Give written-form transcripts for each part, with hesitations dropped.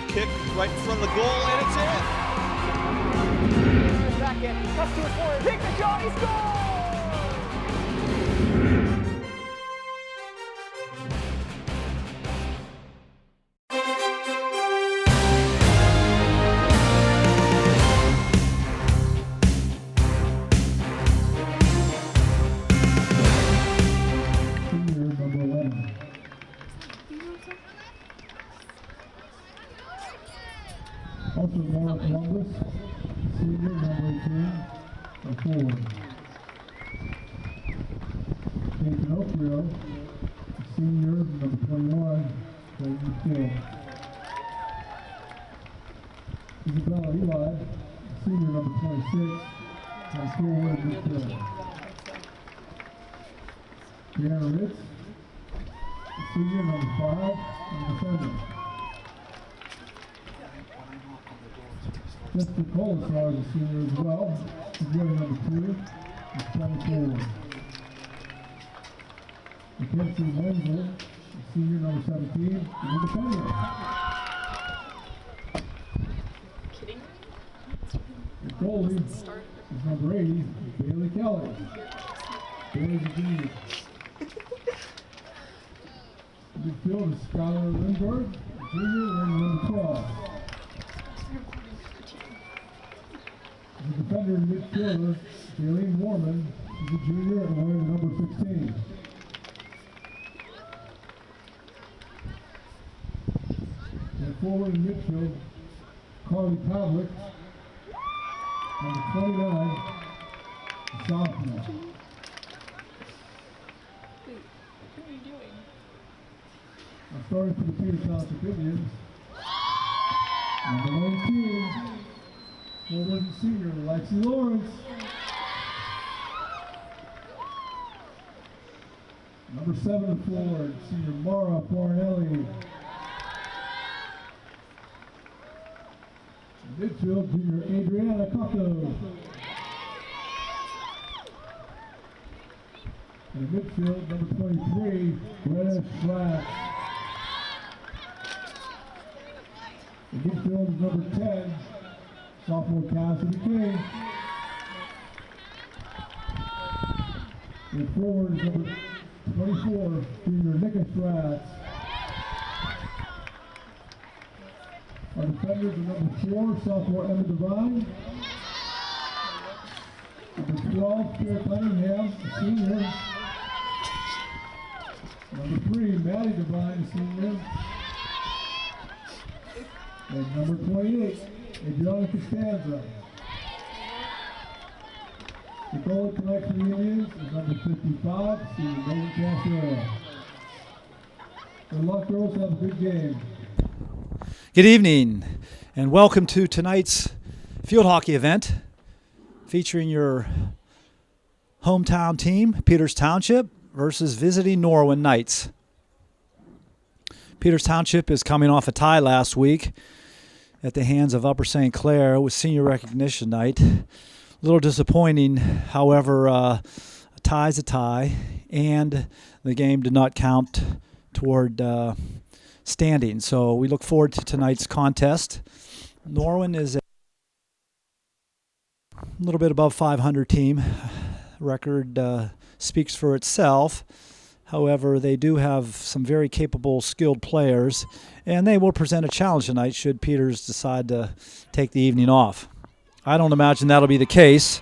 Kick right in front of the goal, and it's in. Back in, cuts to his forward, take the shot, he scores! Also, Noah Columbus, senior, number 18, a forward. Jake Pinocchio, senior, number 21, playing midfield. Isabella Eli, senior, number 26, and forward midfield. Deanna Ritz, senior, number 5, and defender. Jessica Colasar is a senior as well. She's wearing number 2, and 24. Mackenzie Wenzel, senior, number 17, and independent. Kidding? The goalie is number 80, Bailey Kelly. Bailey's a junior. Midfield is Skylar Lindbergh, junior, wearing number 12. The defender and midfielder, Jaylene Warman, is a junior and wearing number 16. And forward in midfield, Carly Pavlik, number 29, a sophomore. Wait, what are you doing? I'm starting for the Peter Township Indians. Number 19. Forward and senior, Lexi Lawrence. Number 7 forward, senior Mara Fornelli. Midfield, junior Adriana Cotto. And midfield, number 23, Greta Schrack. The midfield is number 10. Sophomore Cassidy King. And forward is number 24, junior Nika Stratz. Our defenders are number 4, sophomore Emma Devine. Number 12, Pierre Cunningham, a senior. Number 3, Maddie Devine, a senior. And number 28, Adriana Costanza. The goal collection for the Indians is number 55, senior Megan Castro. Good luck, girls. Have a good game. Good evening, and welcome to tonight's field hockey event featuring your hometown team, Peters Township, versus visiting Norwin Knights. Peters Township is coming off a tie last week at the hands of Upper St. Clair with senior recognition night. A little disappointing, however, a tie's a tie, and the game did not count toward standing. So we look forward to tonight's contest. Norwin is a little bit above 500 team. Record speaks for itself. However, they do have some very capable, skilled players, and they will present a challenge tonight should Peters decide to take the evening off. I don't imagine that'll be the case,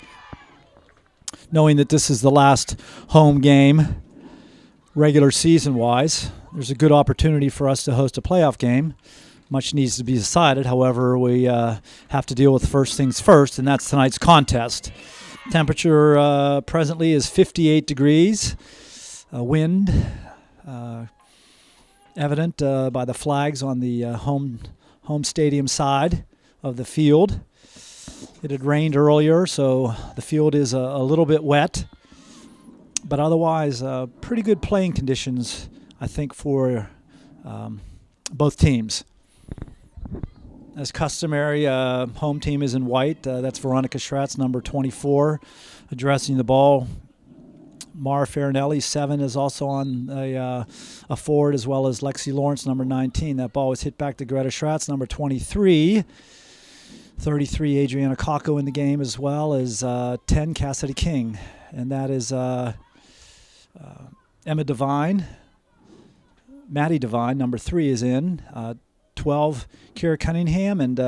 knowing that this is the last home game, regular season-wise. There's a good opportunity for us to host a playoff game. Much needs to be decided. However, we have to deal with first things first, and that's tonight's contest. Temperature presently is 58 degrees. Wind evident by the flags on the home stadium side of the field. It had rained earlier, so the field is a little bit wet, but otherwise pretty good playing conditions, I think, for both teams. As customary, home team is in white. That's Veronica Schratz, number 24, addressing the ball Mara Farinelli, 7, is also on a forward, as well as Lexi Lawrence, number 19. That ball was hit back to Greta Schratz, number 23. 33, Adriana Kako in the game, as well as 10, Cassidy King. And that is Emma Devine. Maddie Devine, number 3, is in. 12, Kira Cunningham, and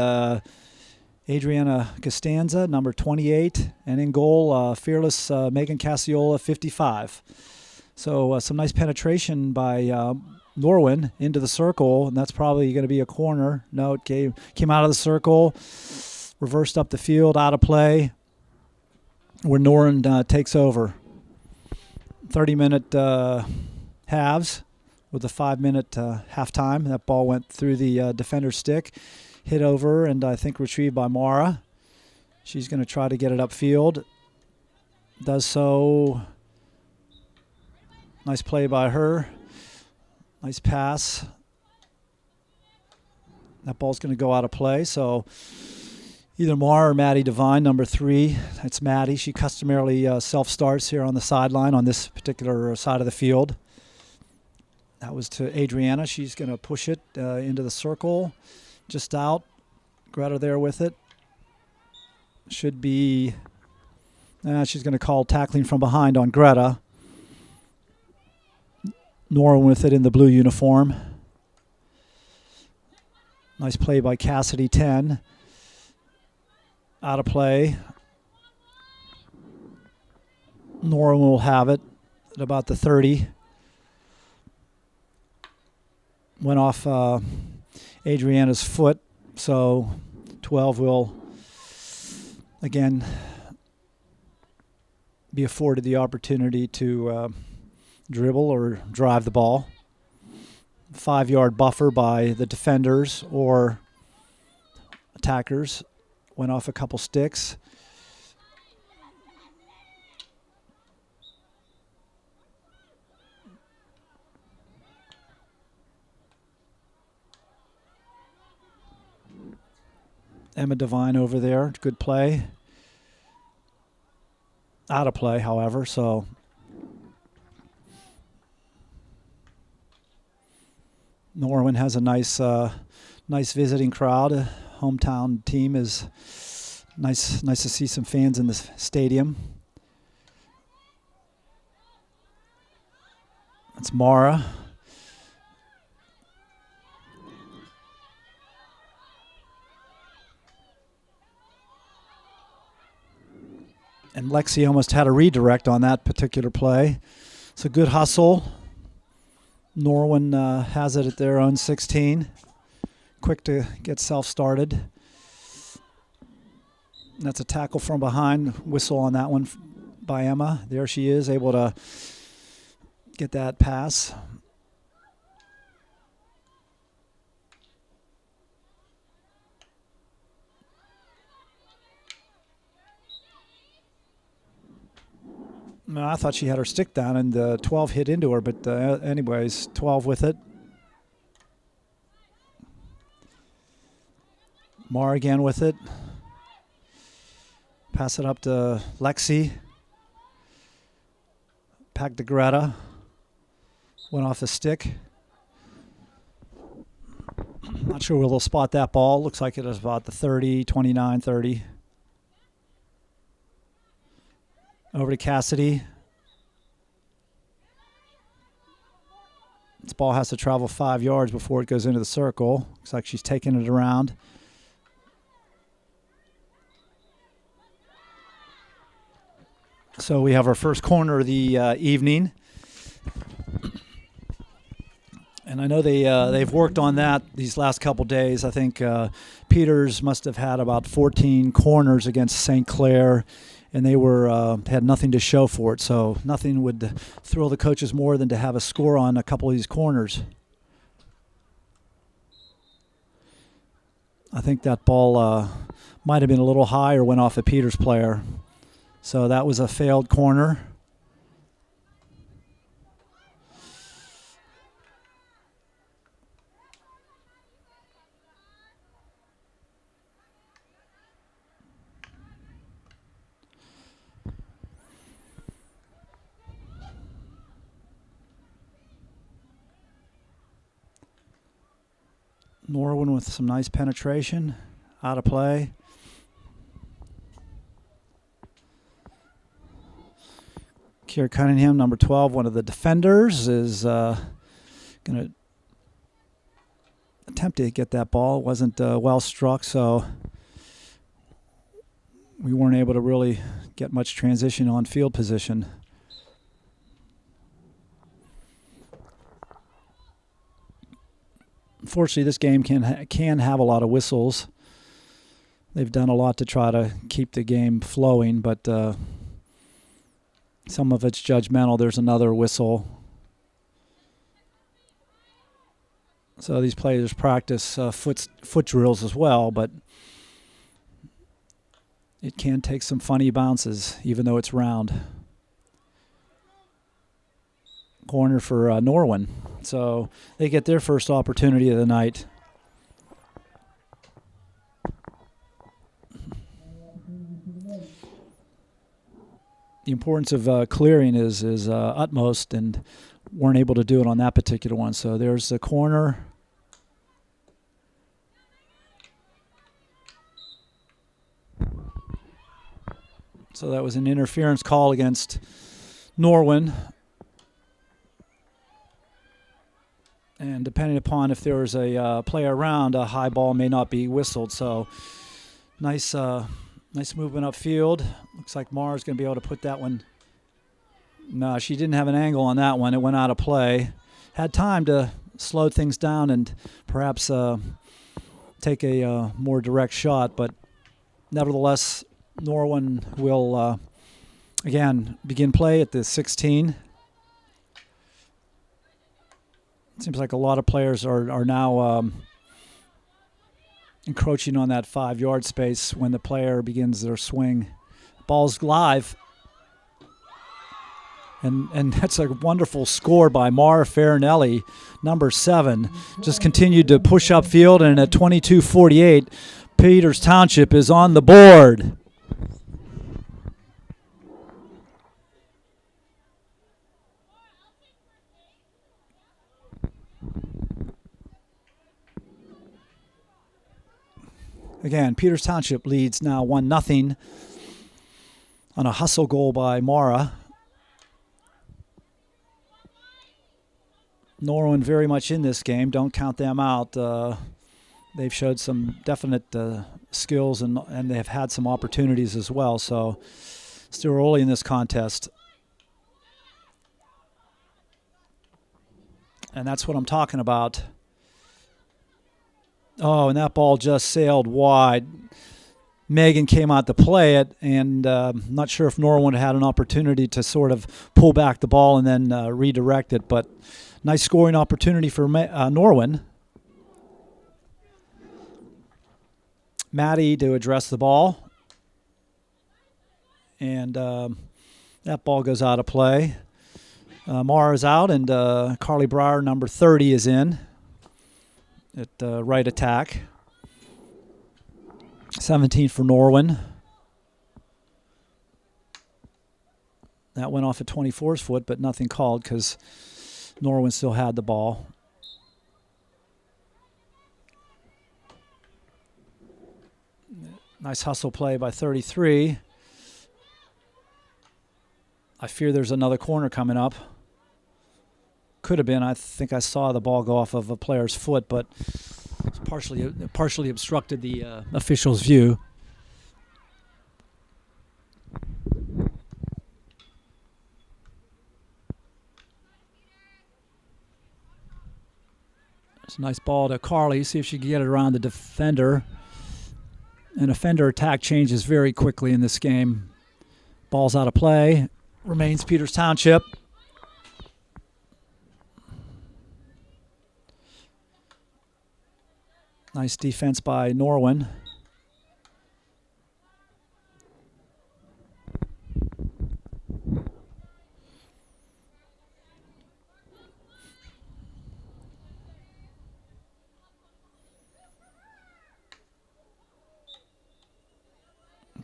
Adriana Costanza, number 28. And in goal, fearless Megan Cassiola, 55. So some nice penetration by Norwin into the circle, and that's probably going to be a corner. No, it came out of the circle, reversed up the field, out of play, where Norwin takes over. 30-minute halves with a 5-minute halftime. That ball went through the defender's stick, hit over, and I think retrieved by Mara. She's going to try to get it upfield. Does so. Nice play by her. Nice pass. That ball's going to go out of play. So either Mara or Maddie Devine, number 3. That's Maddie. She customarily self-starts here on the sideline on this particular side of the field. That was to Adriana. She's going to push it into the circle. Just out. Greta there with it. Should be... she's going to call tackling from behind on Greta. Norwin with it in the blue uniform. Nice play by Cassidy, 10. Out of play. Norwin will have it at about the 30. Went off Adriana's foot, so 12 will again be afforded the opportunity to dribble or drive the ball. 5-yard buffer by the defenders or attackers. Went off a couple sticks. Emma Devine over there. Good play. Out of play, however, so Norwin has a nice visiting crowd. Hometown team is nice to see some fans in the stadium. It's Mara. And Lexi almost had a redirect on that particular play. It's a good hustle. Norwin has it at their own 16. Quick to get self-started. That's a tackle from behind. Whistle on that one by Emma. There she is, able to get that pass. No, I thought she had her stick down and the 12 hit into her, but anyways, 12 with it. Mara again with it. Pass it up to Lexi. Back to Greta. Went off the stick. Not sure where they'll spot that ball. Looks like it is about the 30, 29, 30. Over to Cassidy. This ball has to travel 5 yards before it goes into the circle. Looks like she's taking it around. So we have our first corner of the evening. And I know they've worked on that these last couple days. I think Peters must have had about 14 corners against St. Clair, and they had nothing to show for it. So nothing would thrill the coaches more than to have a score on a couple of these corners. I think that ball might have been a little high or went off a Peters player. So that was a failed corner. Norwin with some nice penetration. Out of play. Kier Cunningham, number 12, one of the defenders, is going to attempt to get that ball. It wasn't well struck, so we weren't able to really get much transition on field position. Unfortunately, this game can have a lot of whistles. They've done a lot to try to keep the game flowing, but some of it's judgmental. There's another whistle. So these players practice foot drills as well, but it can take some funny bounces, even though it's round. Corner for Norwin. So they get their first opportunity of the night. The importance of clearing is utmost, and weren't able to do it on that particular one. So there's the corner. So that was an interference call against Norwin. And depending upon if there was a player around, a high ball may not be whistled. So nice movement upfield. Looks like Mara's going to be able to put that one. No, she didn't have an angle on that one. It went out of play. Had time to slow things down and perhaps take a more direct shot. But nevertheless, Norwin will, again, begin play at the 16. Seems like a lot of players are now encroaching on that 5-yard space when the player begins their swing. Ball's live. And that's a wonderful score by Mara Farinelli, number 7. Just continued to push upfield, and at 22:48, Peters Township is on the board. Again, Peters Township leads now 1-0 on a hustle goal by Mara. Norwin very much in this game. Don't count them out. They've showed some definite skills, and they have had some opportunities as well. So still early in this contest. And that's what I'm talking about. Oh, and that ball just sailed wide. Megan came out to play it, and not sure if Norwin had an opportunity to sort of pull back the ball and then redirect it. But nice scoring opportunity for Norwin. Maddie to address the ball. And that ball goes out of play. Mara's out, and Carly Breyer, number 30, is in at right attack. 17 for Norwin. That went off at 24's foot, but nothing called because Norwin still had the ball. Nice hustle play by 33. I fear there's another corner coming up. Could have been. I think I saw the ball go off of a player's foot, but it's partially obstructed the official's view. It's a nice ball to Carly. See if she can get it around the defender. An offender attack changes very quickly in this game. Ball's out of play. Remains Peters Township. Nice defense by Norwin.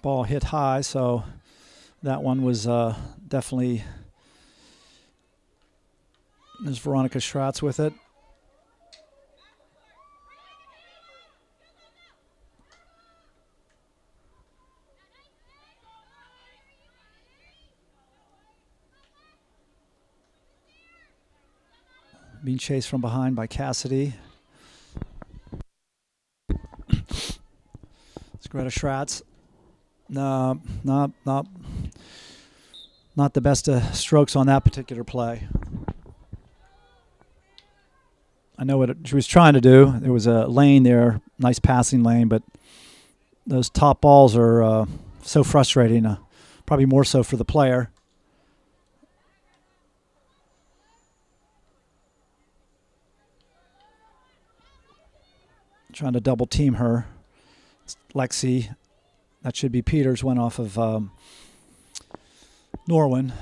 Ball hit high, so that one was definitely. There's Veronica Schratz with it. Being chased from behind by Cassidy. It's Greta Schratz. No, not the best strokes on that particular play. I know what she was trying to do. There was a lane there, nice passing lane, but those top balls are so frustrating, probably more so for the player. Trying to double team her. It's Lexi. That should be Peters, went off of Norwin.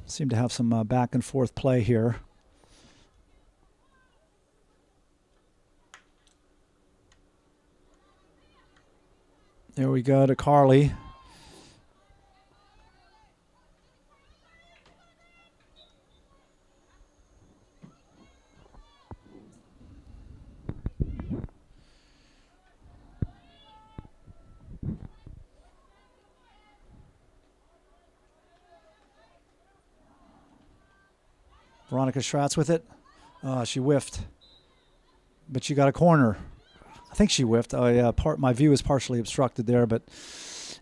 Seem to have some back and forth play here. There we go to Carly. Veronica Schratz with it. She whiffed, but she got a corner. I think she whiffed. Oh yeah, my view is partially obstructed there, but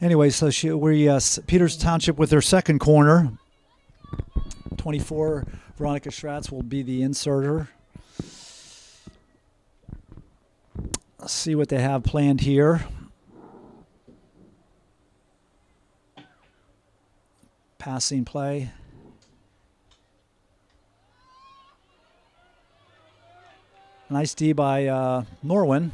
anyway, so Peters Township with their second corner. 24, Veronica Schratz will be the inserter. Let's see what they have planned here. Passing play. Nice D by Norwin.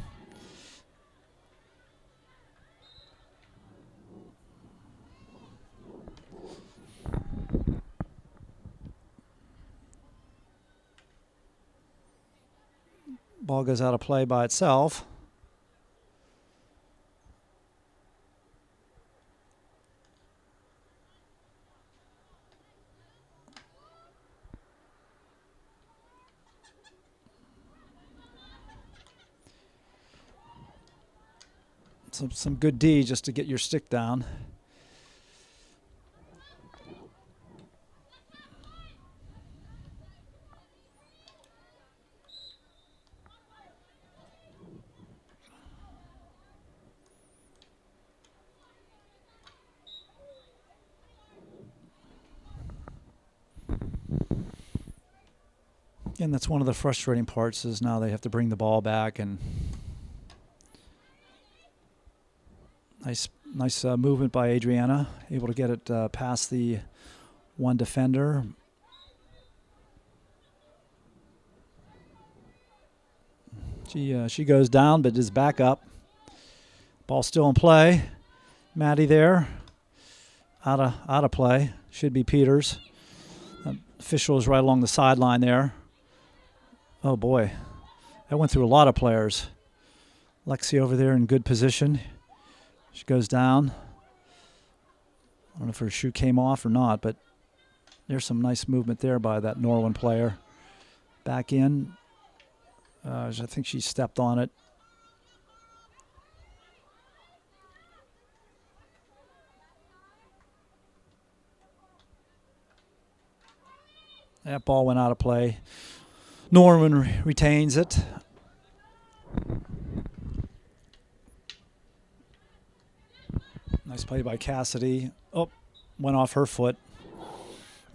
Ball goes out of play by itself. Some good D just to get your stick down. And that's one of the frustrating parts is now they have to bring the ball back, and nice movement by Adriana, able to get it past the one defender. She goes down but is back up. Ball still in play. Maddie there, out of play. Should be Peters. Official is right along the sideline there. Oh boy, that went through a lot of players. Lexi over there in good position. She goes down. I don't know if her shoe came off or not, but there's some nice movement there by that Norwin player. Back in. I think she stepped on it. That ball went out of play. Norwin retains it. Nice play by Cassidy. Oh, went off her foot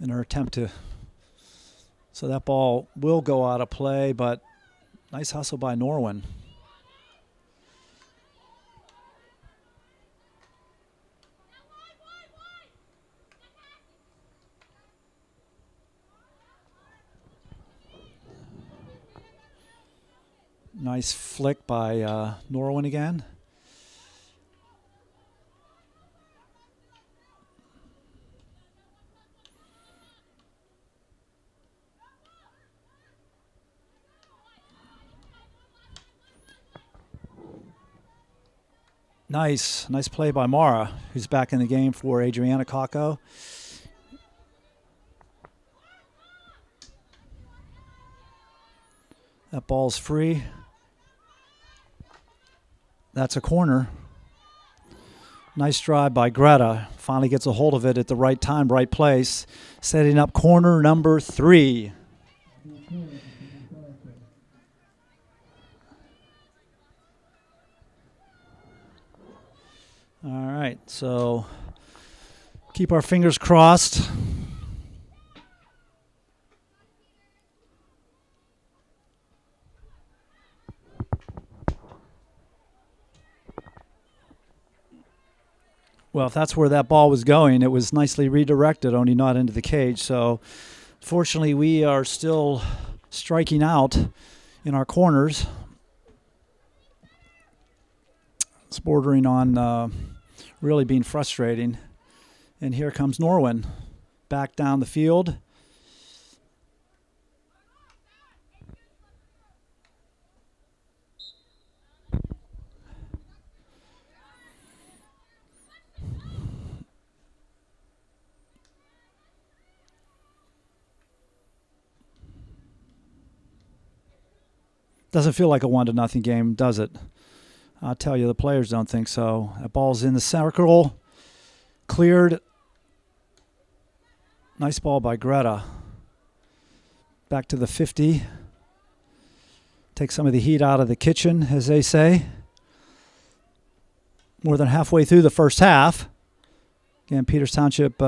in her attempt to. So that ball will go out of play, but nice hustle by Norwin. Nice flick by Norwin again. Nice play by Mara, who's back in the game for Adriana Kako. That ball's free. That's a corner. Nice drive by Greta. Finally gets a hold of it at the right time, right place. Setting up corner number 3. All right, so keep our fingers crossed. Well, if that's where that ball was going, it was nicely redirected, only not into the cage. So, fortunately, we are still striking out in our corners. It's bordering on really being frustrating. And here comes Norwin back down the field. Doesn't feel like a 1-0 game, does it? I'll tell you, the players don't think so. That ball's in the circle. Cleared. Nice ball by Greta. Back to the 50. Take some of the heat out of the kitchen, as they say. More than halfway through the first half. Again, Peters Township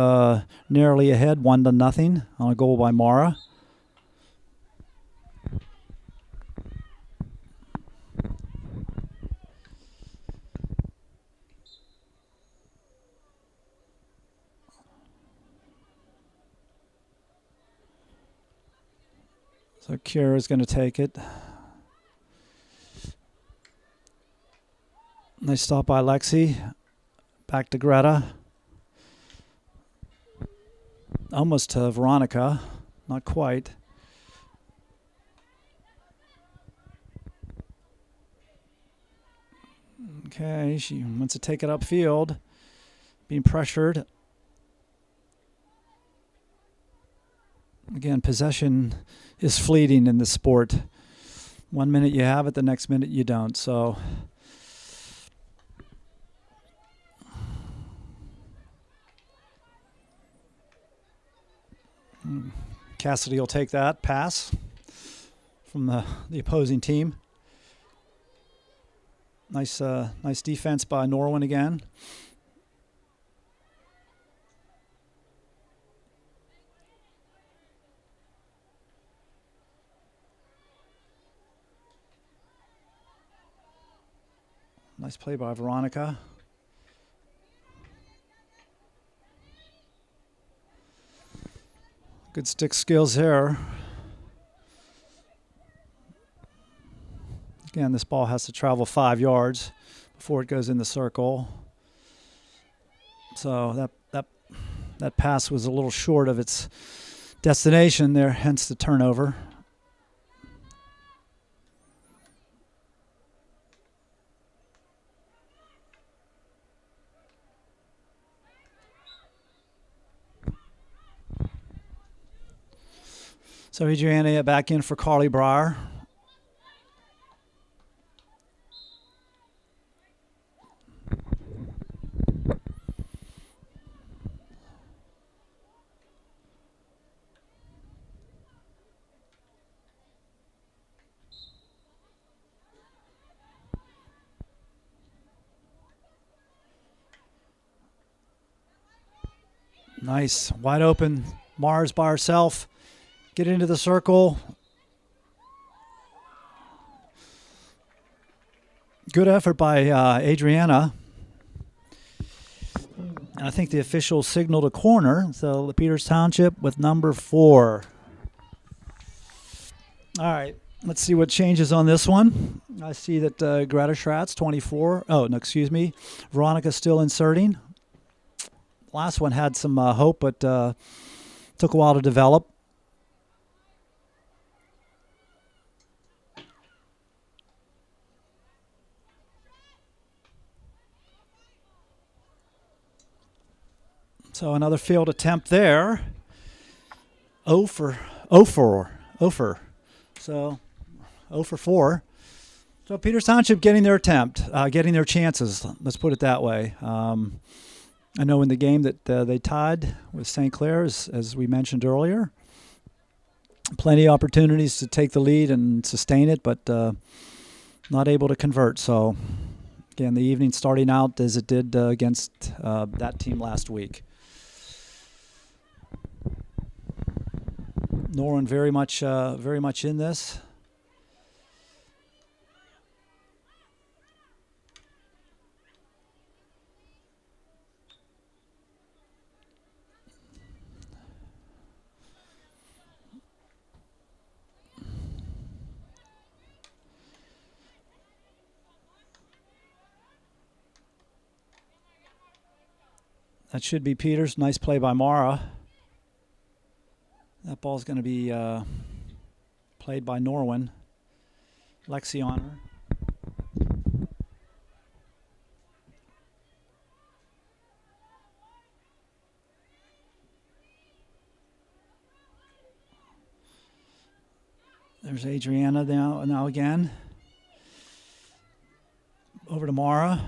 narrowly ahead, 1-0 on a goal by Mara. So Kira's going to take it. Nice stop by Lexi. Back to Greta. Almost to Veronica. Not quite. Okay, she wants to take it upfield. Being pressured. Again, possession is fleeting in this sport. 1 minute you have it, the next minute you don't. So Cassidy will take that pass from the opposing team. Nice defense by Norwin again. Nice play by Veronica. Good stick skills there. Again, this ball has to travel 5 yards before it goes in the circle. So that pass was a little short of its destination there, hence the turnover. So Adriana back in for Carly Breyer. Nice, wide open. Mars by herself. Get into the circle. Good effort by Adriana. And I think the official signaled a corner. So the Peters Township with number 4. All right, let's see what changes on this one. I see that Greta Schratz, 24. Oh, no, excuse me. Veronica's still inserting. Last one had some hope, but took a while to develop. So another failed attempt there. 0 for 4. So 0 for 4. So Peters Township getting their attempt, getting their chances. Let's put it that way. I know in the game that they tied with St. Clair, as we mentioned earlier, plenty of opportunities to take the lead and sustain it, but not able to convert. So, again, the evening starting out as it did against that team last week. Norwin very much in this. That should be Peters. Nice play by Mara. That ball's going to be played by Norwin. Lexi on her. There's Adriana now again. Over to Mara.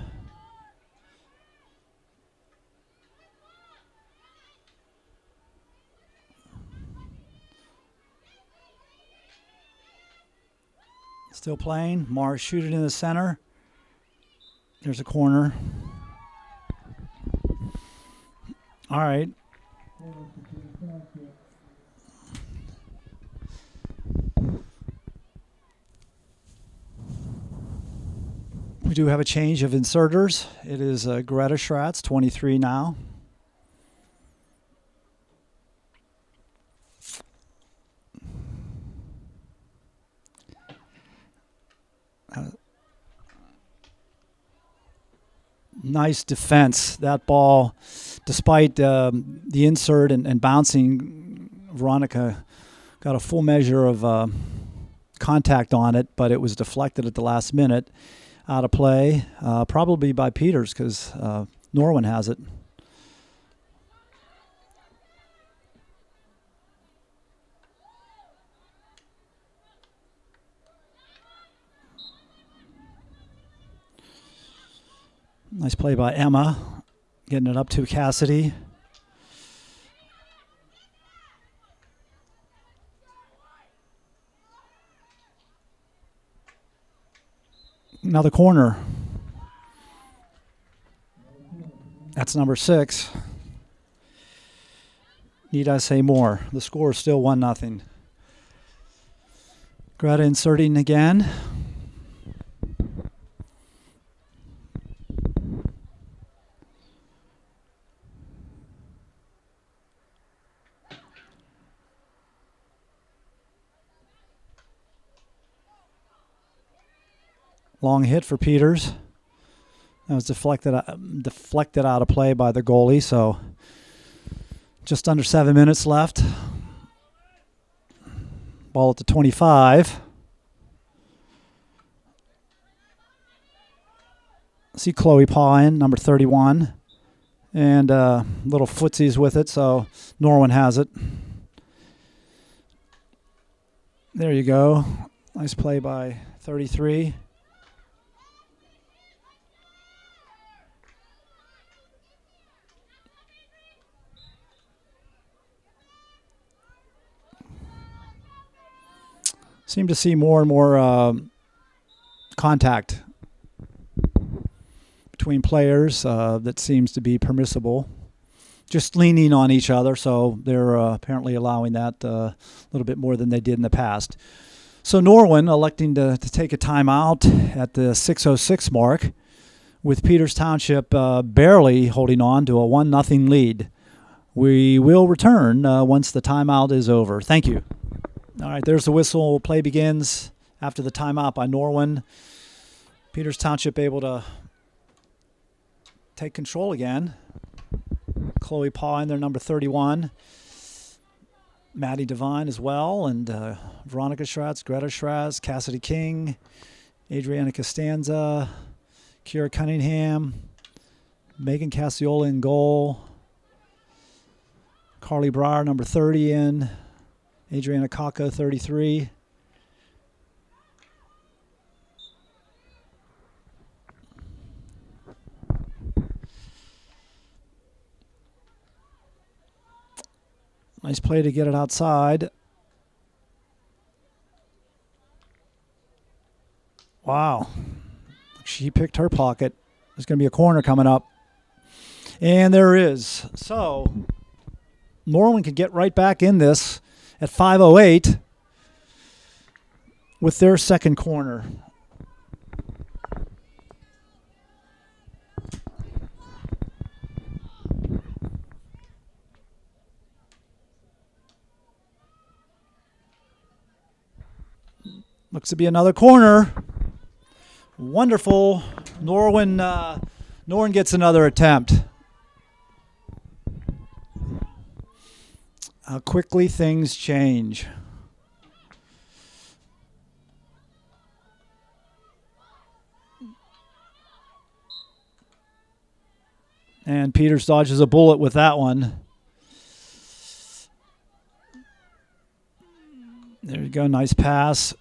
Still playing. Mara shoot it in the center. There's a corner. All right. We do have a change of inserters. It is Greta Schratz, 23 now. Nice defense. That ball, despite the insert and bouncing, Veronica got a full measure of contact on it, but it was deflected at the last minute. Out of play, probably by Peters because Norwin has it. Nice play by Emma, getting it up to Cassidy. Another corner. That's number 6. Need I say more? The score is still 1-0. Greta inserting again. Long hit for Peters. That was deflected out of play by the goalie, so just under 7 minutes left. Ball at the 25. See Chloe pawing, number 31. And little footsies with it, so Norwin has it. There you go. Nice play by 33. Seem to see more and more contact between players that seems to be permissible. Just leaning on each other, so they're apparently allowing that a little bit more than they did in the past. So Norwin electing to take a timeout at the 6:06 mark, with Peters Township barely holding on to a 1-0 lead. We will return once the timeout is over. Thank you. All right, there's the whistle. Play begins after the timeout by Norwin. Peters Township able to take control again. Chloe Paw in there, number 31. Maddie Devine as well, and Veronica Schratz, Greta Schratz, Cassidy King, Adriana Costanza, Kira Cunningham, Megan Cassiola in goal. Carly Breyer, number 30 in. Adriana Kako, 33. Nice play to get it outside. Wow. She picked her pocket. There's going to be a corner coming up. And there is. So Norwin can get right back in this at 5:08 with their second corner. Looks to be another corner. Wonderful. Norwin gets another attempt. How quickly things change. And Peters dodges a bullet with that one. There you go. Nice pass.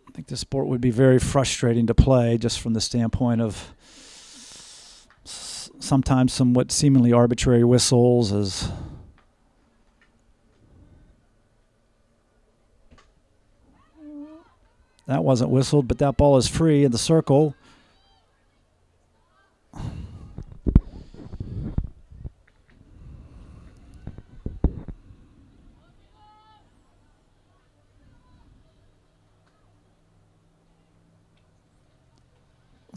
I think this sport would be very frustrating to play just from the standpoint of sometimes somewhat seemingly arbitrary whistles as that wasn't whistled, but that ball is free in the circle.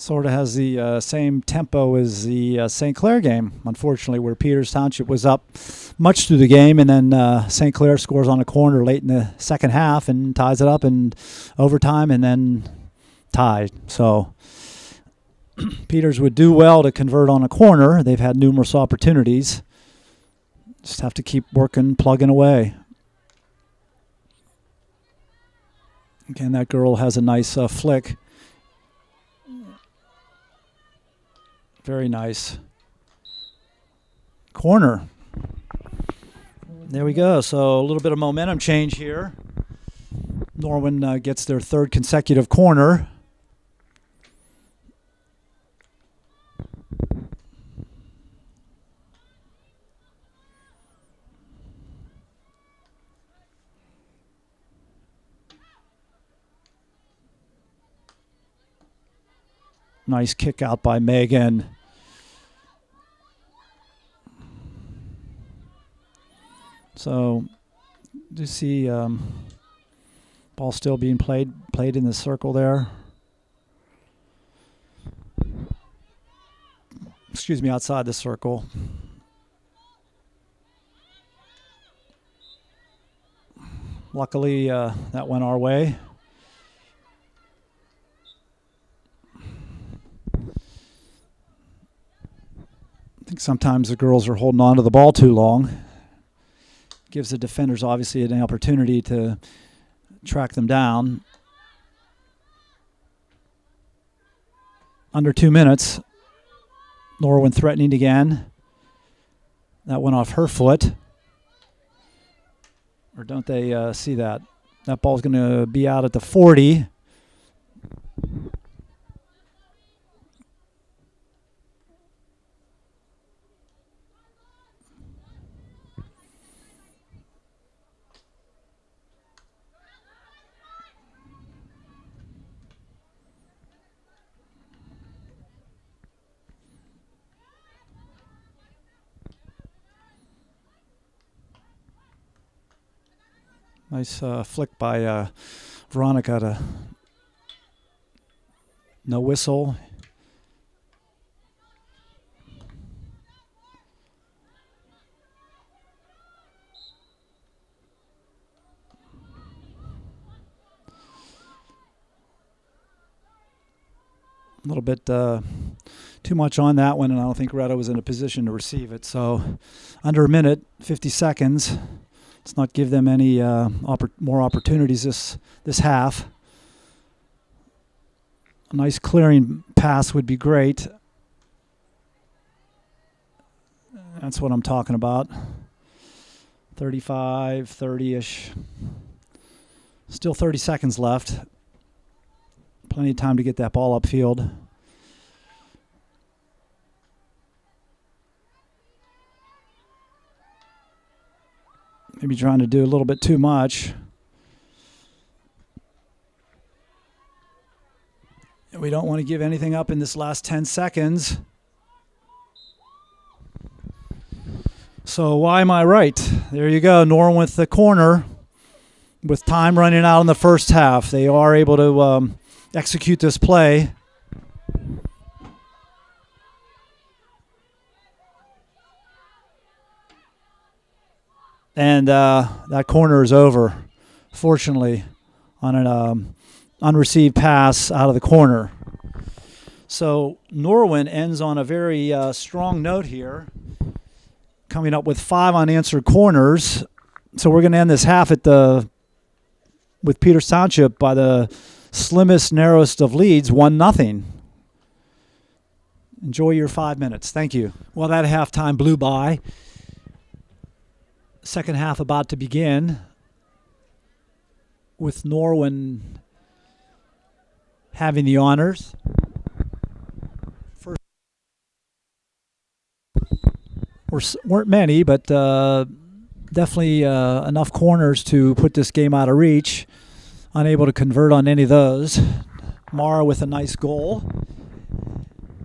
Sort of has the same tempo as the St. Clair game, unfortunately, where Peters Township was up much through the game, and then St. Clair scores on a corner late in the second half and ties it up in overtime and then tied. So Peters would do well to convert on a corner. They've had numerous opportunities. Just have to keep working, plugging away. Again, that girl has a nice flick. Very nice. Corner. There we go. So a little bit of momentum change here. Norwin gets their third consecutive corner. Nice kick out by Megan. So, do you see ball still being played in the circle there? Excuse me, outside the circle. Luckily, that went our way. I think sometimes the girls are holding on to the ball too long. Gives the defenders obviously an opportunity to track them down. Under 2 minutes. Norwin threatening again. That went off her foot. Or don't they see that? That ball's going to be out at the 40. Nice flick by Veronica to no whistle. A little bit too much on that one, and I don't think Retta was in a position to receive it. So under a minute, 50 seconds. Let's not give them any more opportunities this half. A nice clearing pass would be great. That's what I'm talking about. 35, 30-ish. Still 30 seconds left. Plenty of time to get that ball upfield. Maybe trying to do a little bit too much. We don't want to give anything up in this last 10 seconds. So why am I right? There you go, Norwin with the corner. With time running out in the first half, they are able to execute this play. And that corner is over, fortunately, on an unreceived pass out of the corner. So Norwin ends on a very strong note here, coming up with 5 unanswered corners. So we're going to end this half with Peters Township by the slimmest, narrowest of leads, 1-0. Enjoy your 5 minutes. Thank you. Well, that halftime blew by. Second half about to begin, with Norwin having the honors. First, weren't many, but definitely enough corners to put this game out of reach. Unable to convert on any of those. Mara with a nice goal.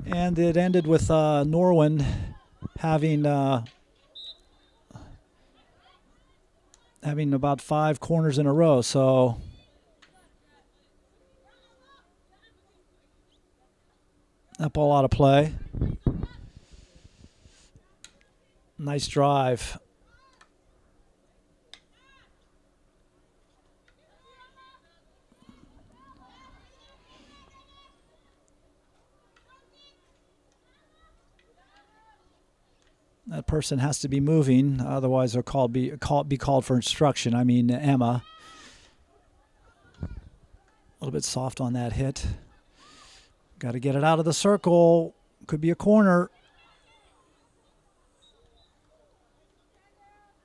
And it ended with Norwin having about 5 corners in a row. So that ball out of play. Nice drive. That person has to be moving, otherwise they'll be called for instruction. I mean, Emma. A little bit soft on that hit. Got to get it out of the circle. Could be a corner.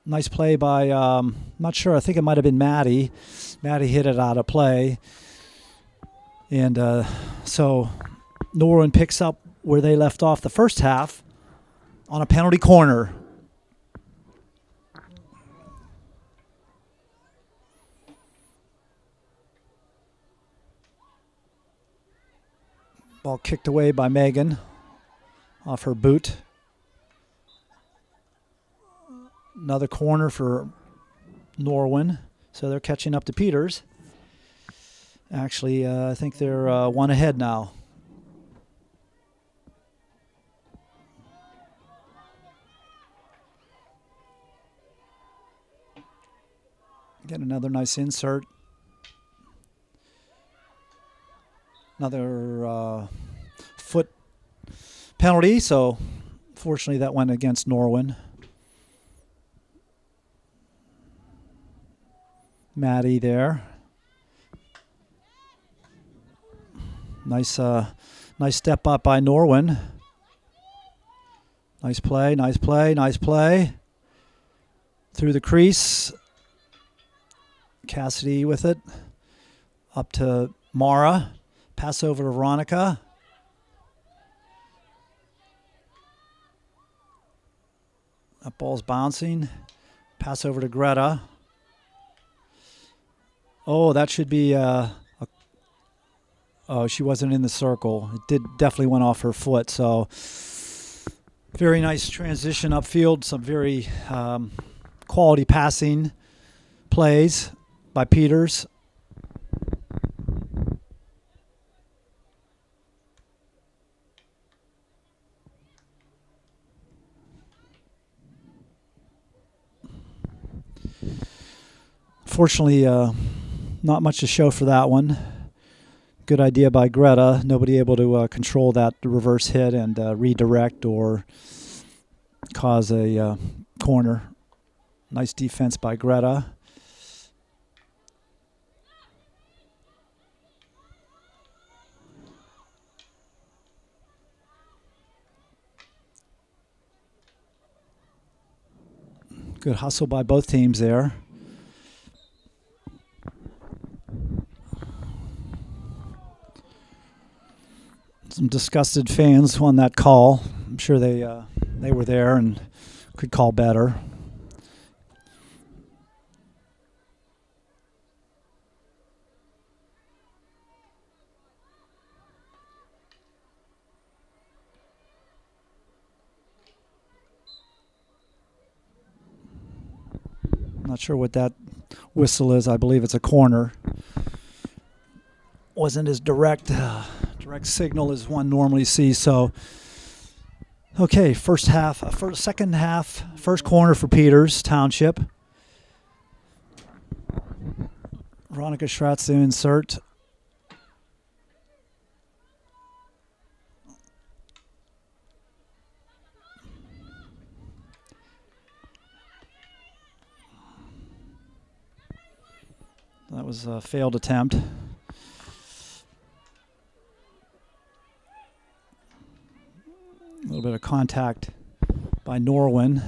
Nice play by, not sure, I think it might have been Maddie. Maddie hit it out of play. And so Norwin picks up where they left off the first half on a penalty corner. Ball kicked away by Megan off her boot. Another corner for Norwin. So they're catching up to Peters. Actually, I think they're 1 ahead now. Get another nice insert. Another foot penalty, so fortunately that went against Norwin. Maddie there. Nice step up by Norwin. Nice play, nice play, nice play. Through the crease. Cassidy with it. Up to Mara. Pass over to Veronica. That ball's bouncing. Pass over to Greta. Oh, that should be oh, she wasn't in the circle. It definitely went off her foot. So very nice transition upfield. Some very quality passing plays by Peters. Fortunately, not much to show for that one. Good idea by Greta. Nobody able to control that reverse hit and redirect or cause a corner. Nice defense by Greta. Good hustle by both teams there. Some disgusted fans on that call. I'm sure they were there and could call better. Not sure what that whistle is. I believe it's a corner. Wasn't as direct signal as one normally sees. So, okay, second half, first corner for Peters Township. Veronica Schratz to insert. That was a failed attempt. A little bit of contact by Norwin.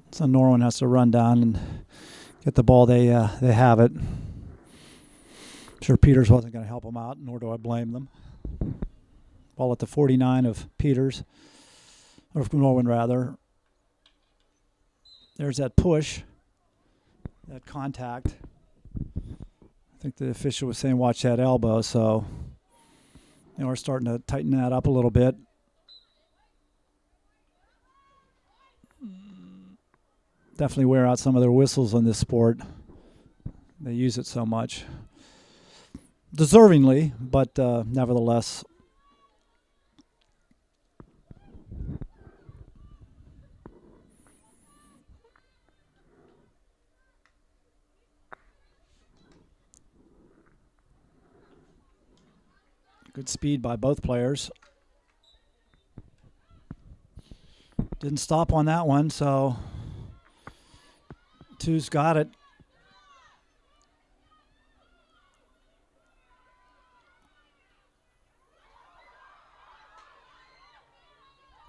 So Norwin has to run down and get the ball. They have it. Sure, Peters wasn't going to help them out, nor do I blame them. Ball at the 49 of Peters, or Norwin rather. There's that push, that contact. I think the official was saying watch that elbow, so we're starting to tighten that up a little bit. Definitely wear out some of their whistles in this sport. They use it so much. Deservingly, but nevertheless. Good speed by both players. Didn't stop on that one, so two's got it.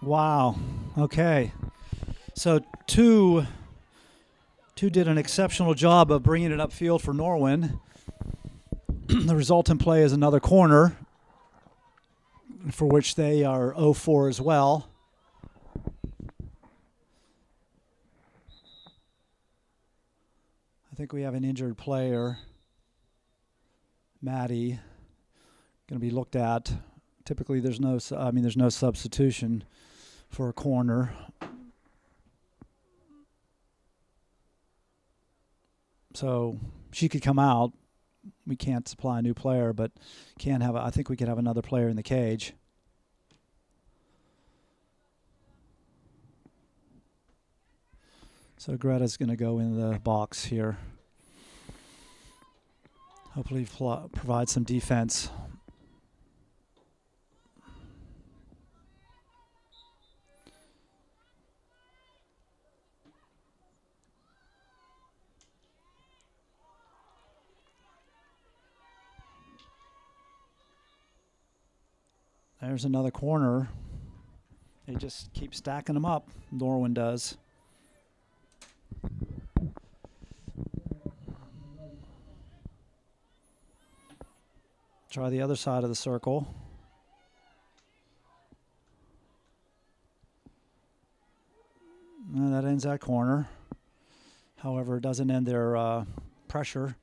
Wow. Okay. So two did an exceptional job of bringing it upfield for Norwin. The resultant play is another corner, for which they are 0-4 as well. I think we have an injured player, Maddie, going to be looked at. Typically, there's no substitution for a corner. So she could come out. We can't supply a new player, but I think we could have another player in the cage. So Greta's going to go in the box here. Hopefully provide some defense. There's another corner. They just keep stacking them up. Norwin does. Try the other side of the circle. And that ends that corner. However, it doesn't end their pressure.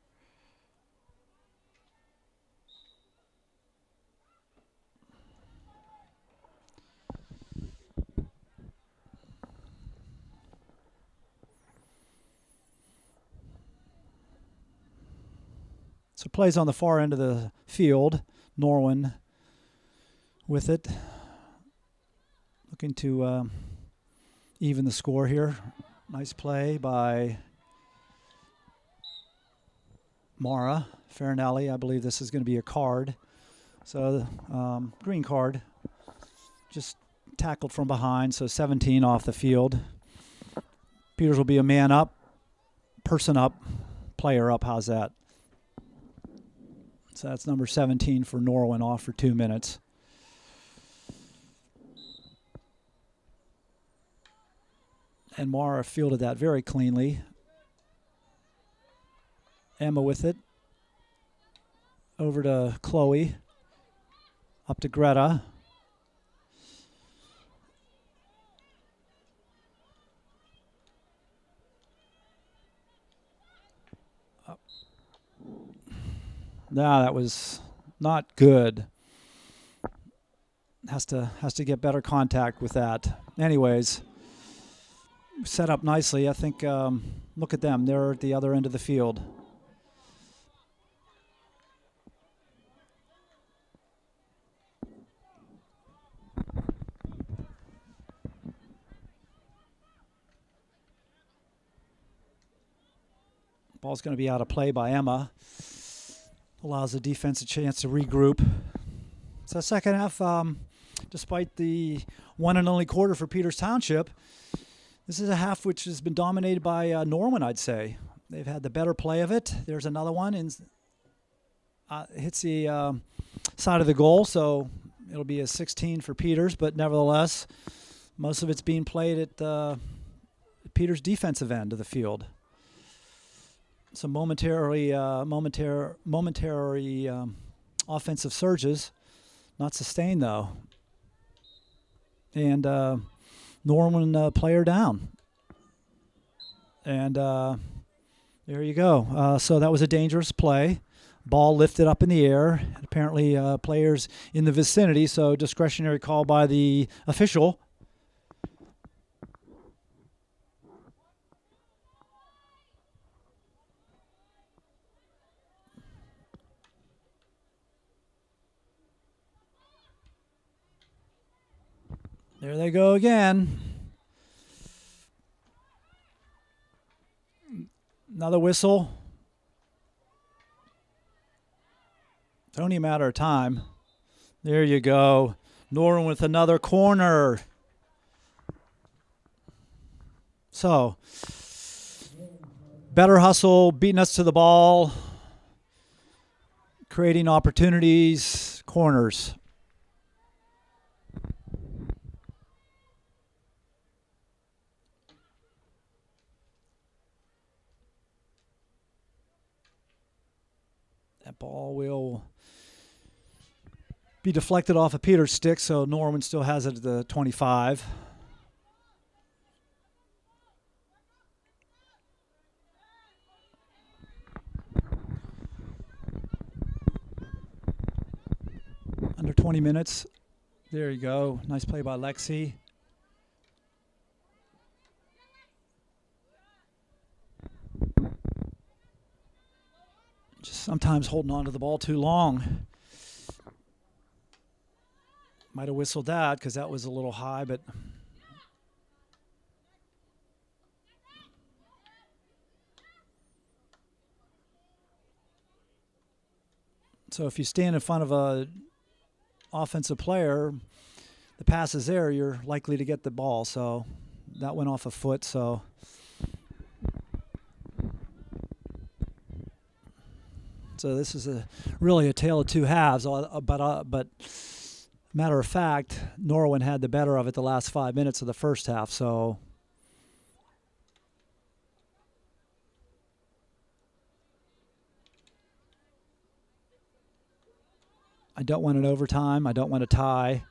So plays on the far end of the field. Norwin with it. Looking to even the score here. Nice play by Mara Farinelli. I believe this is going to be a card. So green card. Just tackled from behind. So 17 off the field. Peters will be a man up, person up, player up. How's that? So that's number 17 for Norwin, off for 2 minutes. And Mara fielded that very cleanly. Emma with it. Over to Chloe. Up to Greta. No, that was not good. Has to get better contact with that. Anyways, set up nicely. I think, look at them. They're at the other end of the field. Ball's going to be out of play by Emma. Allows the defense a chance to regroup. So second half, despite the one and only quarter for Peters Township, this is a half which has been dominated by Norwin, I'd say. They've had the better play of it. There's another one, and hits the side of the goal, so it'll be a 16 for Peters, but nevertheless, most of it's being played at Peters' defensive end of the field. Some momentary offensive surges, not sustained though. And Norwin player down. And there you go. So that was a dangerous play. Ball lifted up in the air. Apparently players in the vicinity, so discretionary call by the official. There they go again. Another whistle. It's only a matter of time. There you go. Norwin with another corner. So, better hustle, beating us to the ball, creating opportunities, corners. That ball will be deflected off of Peter's stick, so Norwin still has it at the 25. Under 20 minutes. There you go. Nice play by Lexi. Just sometimes holding on to the ball too long. Might have whistled that because that was a little high, but so if you stand in front of a offensive player, the pass is there, you're likely to get the ball. So that went off a foot, so this is really a tale of two halves. But matter of fact, Norwin had the better of it the last 5 minutes of the first half. So I don't want an overtime. I don't want a tie.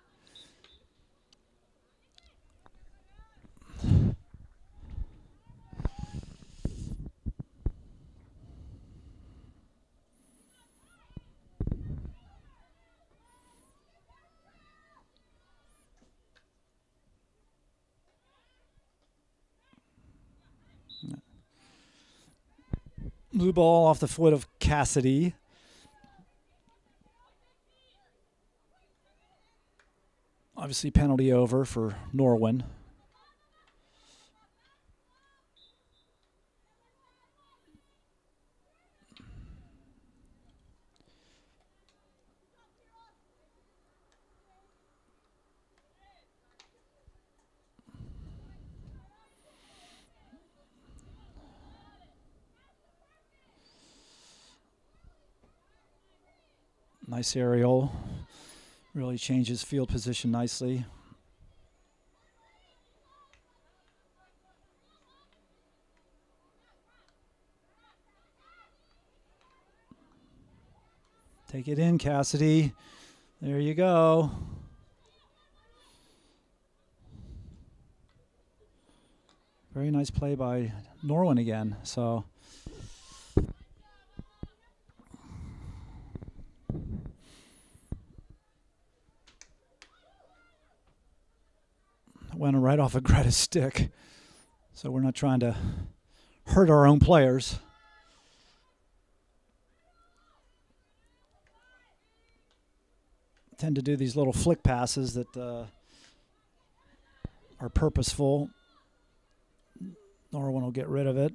Blue ball off the foot of Cassidy. Obviously penalty over for Norwin. Nice aerial. Really changes field position nicely. Take it in, Cassidy. There you go. Very nice play by Norwin again. So went right off of Greta's stick. So we're not trying to hurt our own players. Tend to do these little flick passes that are purposeful. Norwin will get rid of it.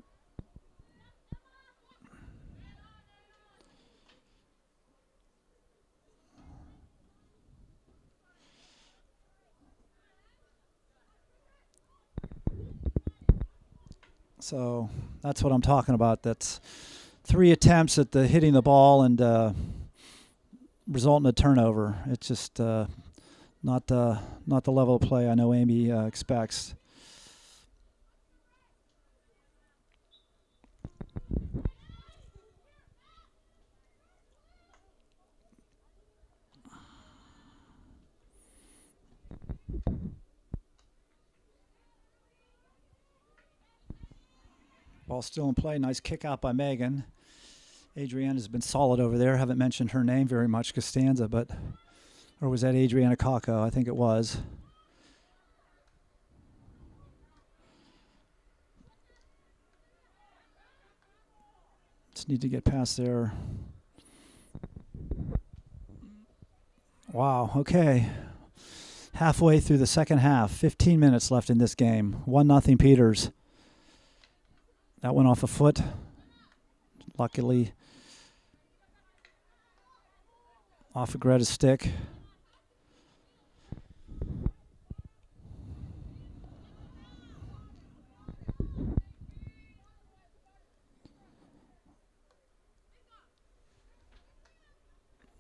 So that's what I'm talking about. That's 3 attempts at the hitting the ball and result in a turnover. It's just not the level of play I know Amy expects. Ball still in play. Nice kick out by Megan. Adrienne has been solid over there. Haven't mentioned her name very much, Costanza, but, or was that Adriana Kako? I think it was. Just need to get past there. Wow, okay. Halfway through the second half, 15 minutes left in this game. 1-0 Peters. That went off a foot. Luckily, off of Greta's stick.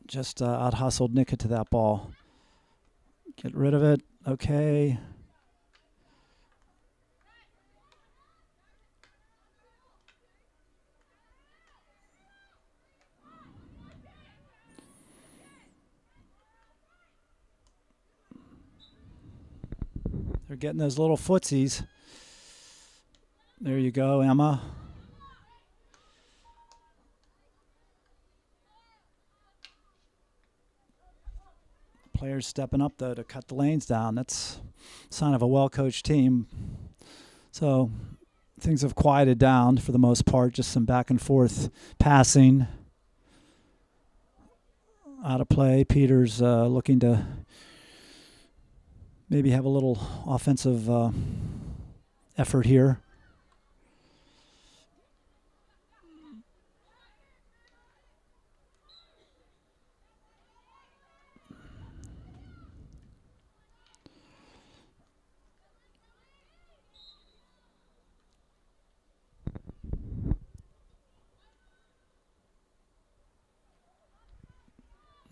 Just out-hustled Nika to that ball. Get rid of it. Okay. They're getting those little footsies. There you go, Emma. Players stepping up, though, to cut the lanes down. That's a sign of a well-coached team. So things have quieted down for the most part. Just some back-and-forth passing. Out of play. Peters looking to maybe have a little offensive effort here.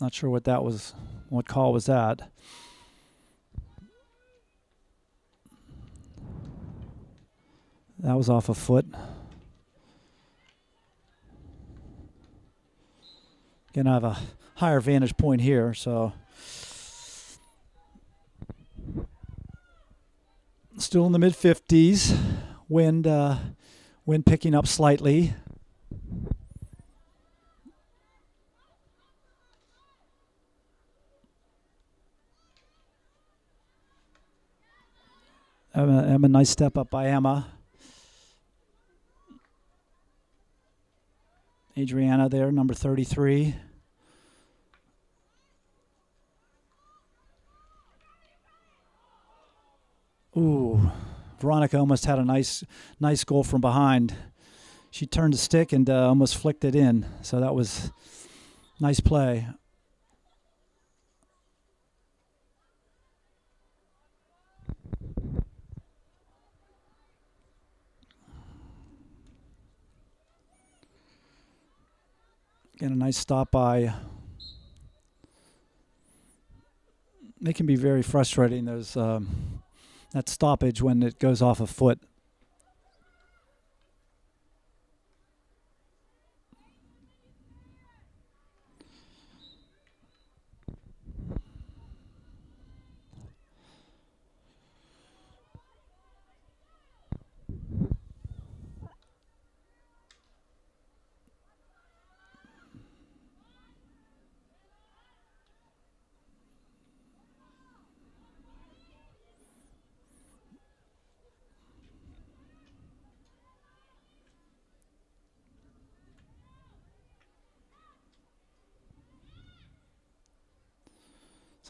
Not sure what that was. What call was that? That was off a foot. Again, I have a higher vantage point here, so still in the mid-50s. Wind picking up slightly. Emma, nice step up by Emma. Adriana there, number 33. Ooh, Veronica almost had a nice goal from behind. She turned the stick and almost flicked it in. So that was nice play. Again, a nice stop by. They can be very frustrating, those that stoppage when it goes off a foot.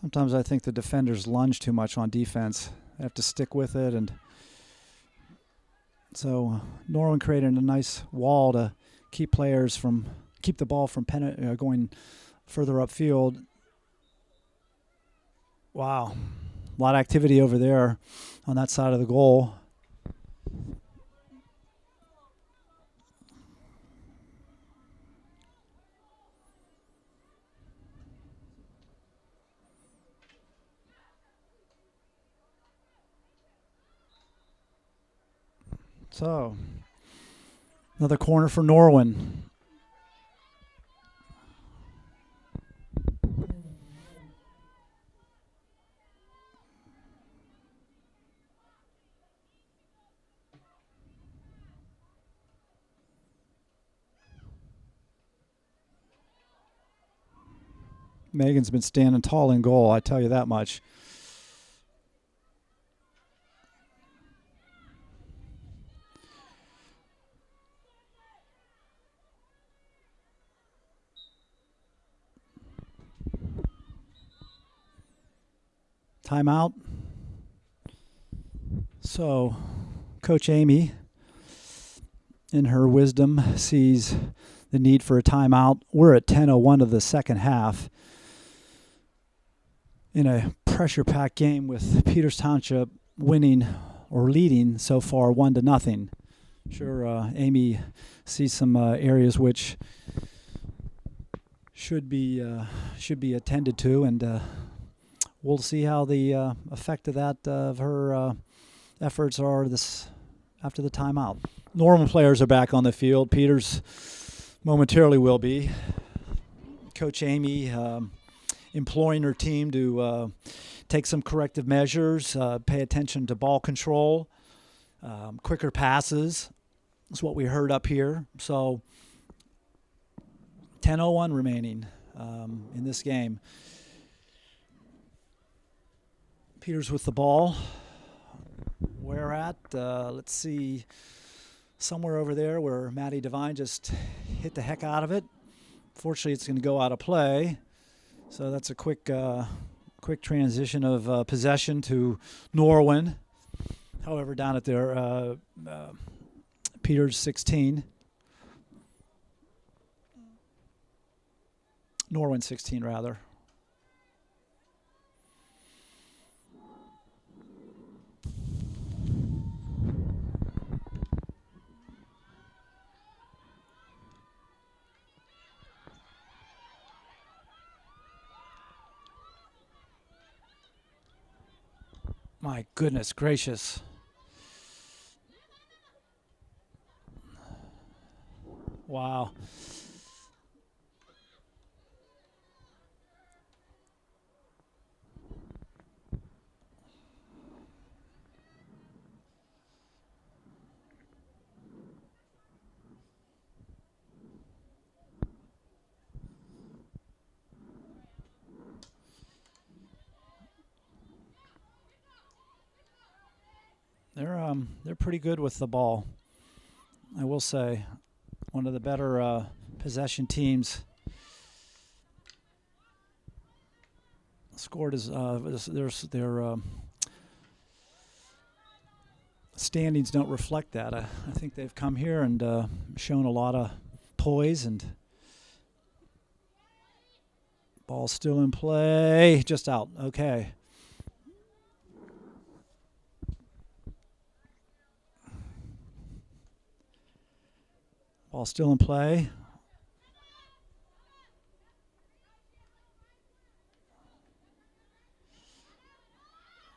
Sometimes I think the defenders lunge too much on defense. They have to stick with it, and so Norwin created a nice wall to keep the ball from going further upfield. Wow, a lot of activity over there on that side of the goal. So, another corner for Norwin. Megan's been standing tall in goal, I tell you that much. Timeout. So, Coach Amy, in her wisdom, sees the need for a timeout. We're at 10:01 of the second half in a pressure-packed game with Peters Township winning or leading so far 1-0. Sure, Amy sees some areas which should be attended to, and we'll see how the effect of that of her efforts are this after the timeout. Normal players are back on the field. Peters momentarily will be. Coach Amy imploring her team to take some corrective measures, pay attention to ball control, quicker passes. That's what we heard up here. So 10:01 remaining in this game. Peters with the ball. Where at? Let's see. Somewhere over there where Maddie Devine just hit the heck out of it. Fortunately, it's going to go out of play. So that's a quick transition of possession to Norwin. However, down at their Peters 16. Norwin 16, rather. My goodness gracious. Wow. They're pretty good with the ball. I will say, one of the better possession teams. Scored is their standings don't reflect that. I think they've come here and shown a lot of poise, and ball still in play, just out. Okay. Ball still in play.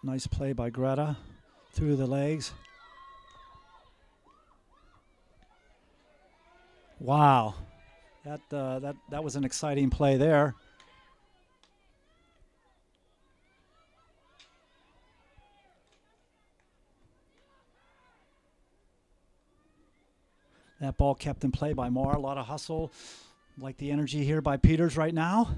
Nice play by Greta through the legs. Wow, that was an exciting play there. That ball kept in play by Marr. A lot of hustle. Like the energy here by Peters right now.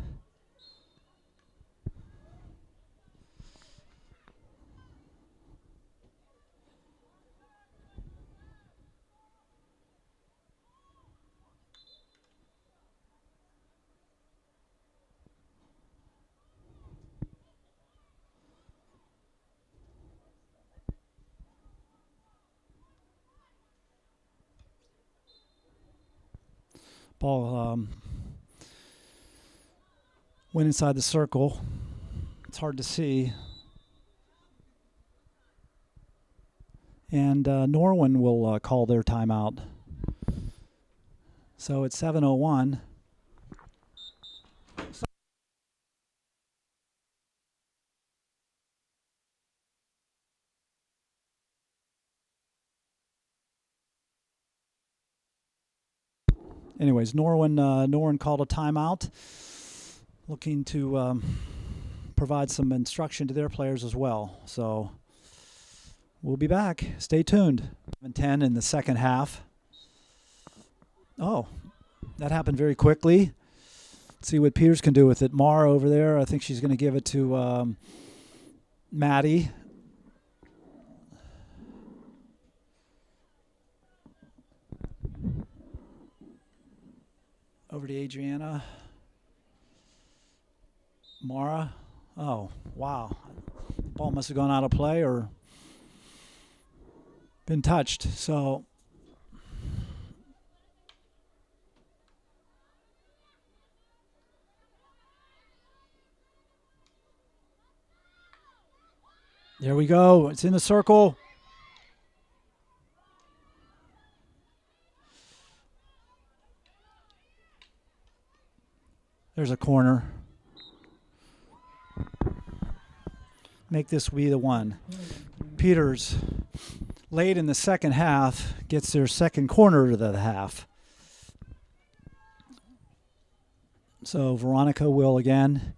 Ball went inside the circle. It's hard to see. And Norwin will call their timeout. So it's 7:01. Anyways, Norwin called a timeout, looking to provide some instruction to their players as well. So we'll be back. Stay tuned. 10 in the second half. Oh, that happened very quickly. Let's see what Peters can do with it. Mara over there, I think she's going to give it to Maddie. Over to Adriana. Mara. Oh, wow. Ball must have gone out of play or been touched. So there we go. It's in the circle. There's a corner. Make this be the one. Peters, late in the second half, gets their second corner of the half. So Veronica will again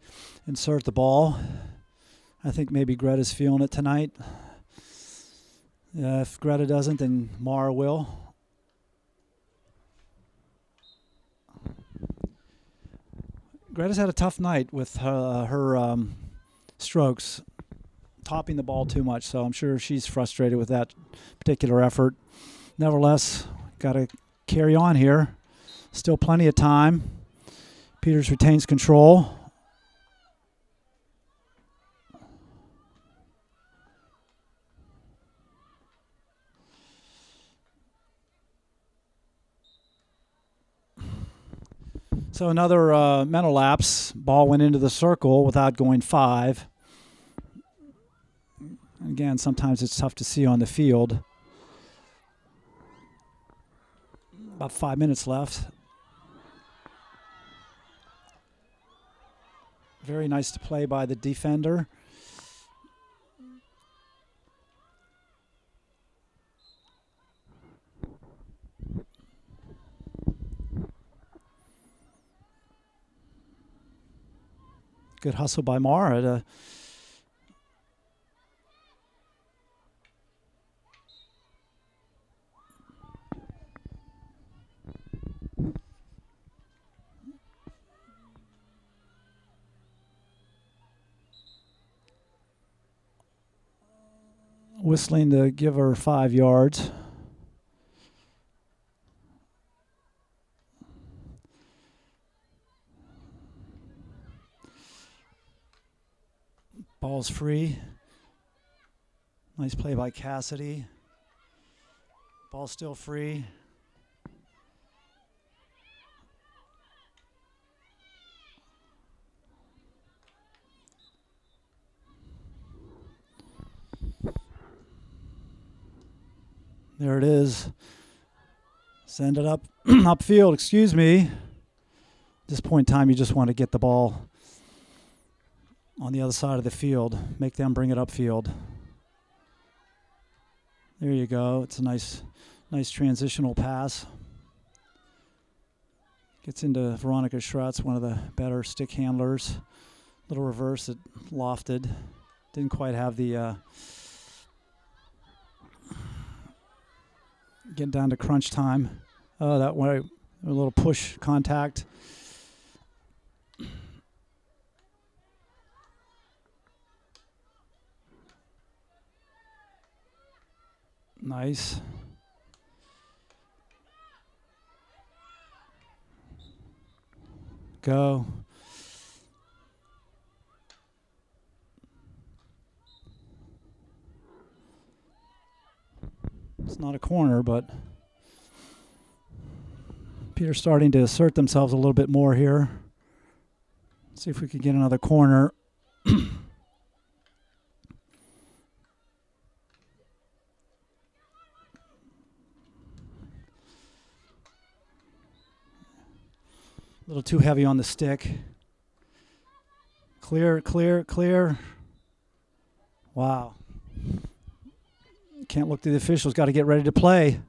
insert the ball. I think maybe Greta's feeling it tonight. If Greta doesn't, then Mara will. Greta's had a tough night with her strokes, topping the ball too much, so I'm sure she's frustrated with that particular effort. Nevertheless, got to carry on here. Still plenty of time. Peters retains control. So another mental lapse. Ball went into the circle without going 5. Again, sometimes it's tough to see on the field. About 5 minutes left. Very nice to play by the defender. Good hustle by Mara to whistling to give her 5 yards. Ball's free. Nice play by Cassidy. Ball's still free. There it is. Send it up upfield, excuse me. At this point in time, you just want to get the ball on the other side of the field. Make them bring it upfield. There you go. It's a nice transitional pass. Gets into Veronica Schratz, one of the better stick handlers. Little reverse, it lofted. Didn't quite have the getting down to crunch time. Oh, that way, a little push contact. Nice. Go. It's not a corner, but Peter's starting to assert themselves a little bit more here. See if we can get another corner. A little too heavy on the stick. Clear, clear, clear. Wow. Can't look to the officials. Got to get ready to play.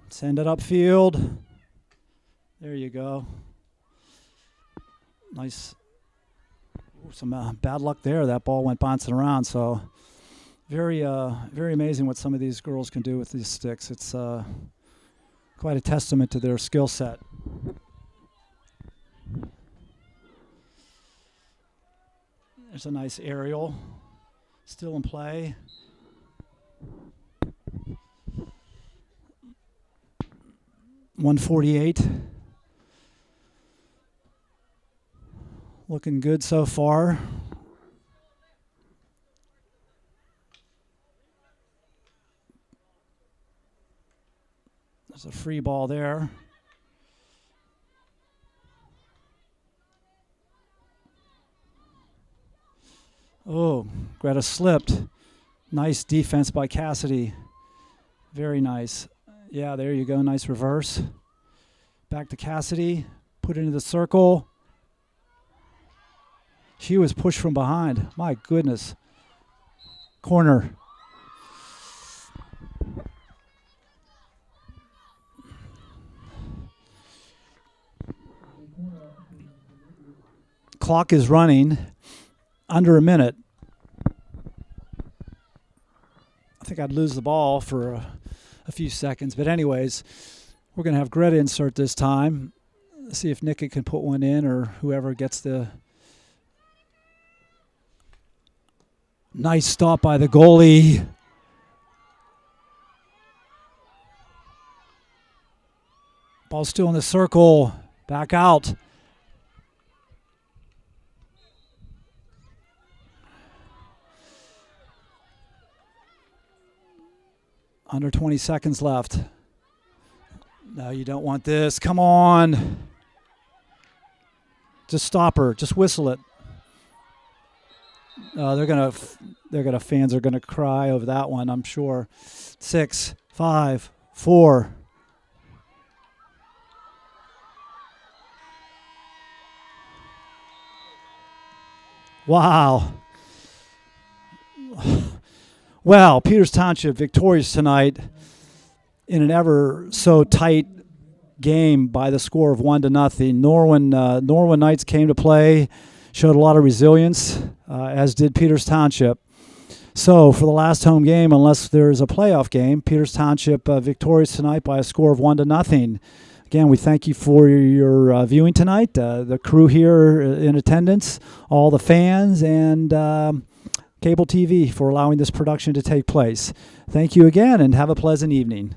Send it upfield. There you go. Nice. Ooh, some bad luck there. That ball went bouncing around. So very amazing what some of these girls can do with these sticks. It's quite a testament to their skill set. There's a nice aerial. Still in play. .148. Looking good so far. There's a free ball there. Oh, Greta slipped. Nice defense by Cassidy. Very nice. Yeah, there you go. Nice reverse. Back to Cassidy. Put it into the circle. She was pushed from behind. My goodness. Corner. Clock is running. Under a minute. I think I'd lose the ball for a few seconds. But anyways, we're going to have Greta insert this time. See if Nicky can put one in or whoever gets the... Nice stop by the goalie. Ball's still in the circle. Back out. Under 20 seconds left. No, you don't want this. Come on. Just stop her. Just whistle it. Fans are gonna cry over that one, I'm sure. 6, 5, 4. Wow. Well, Peters Township victorious tonight in an ever so tight game by the score of 1-0. Norwin Knights came to play, showed a lot of resilience, as did Peters Township. So for the last home game, unless there's a playoff game, Peters Township victorious tonight by a score of 1-0. Again, we thank you for your viewing tonight, the crew here in attendance, all the fans, and Cable TV for allowing this production to take place. Thank you again, and have a pleasant evening.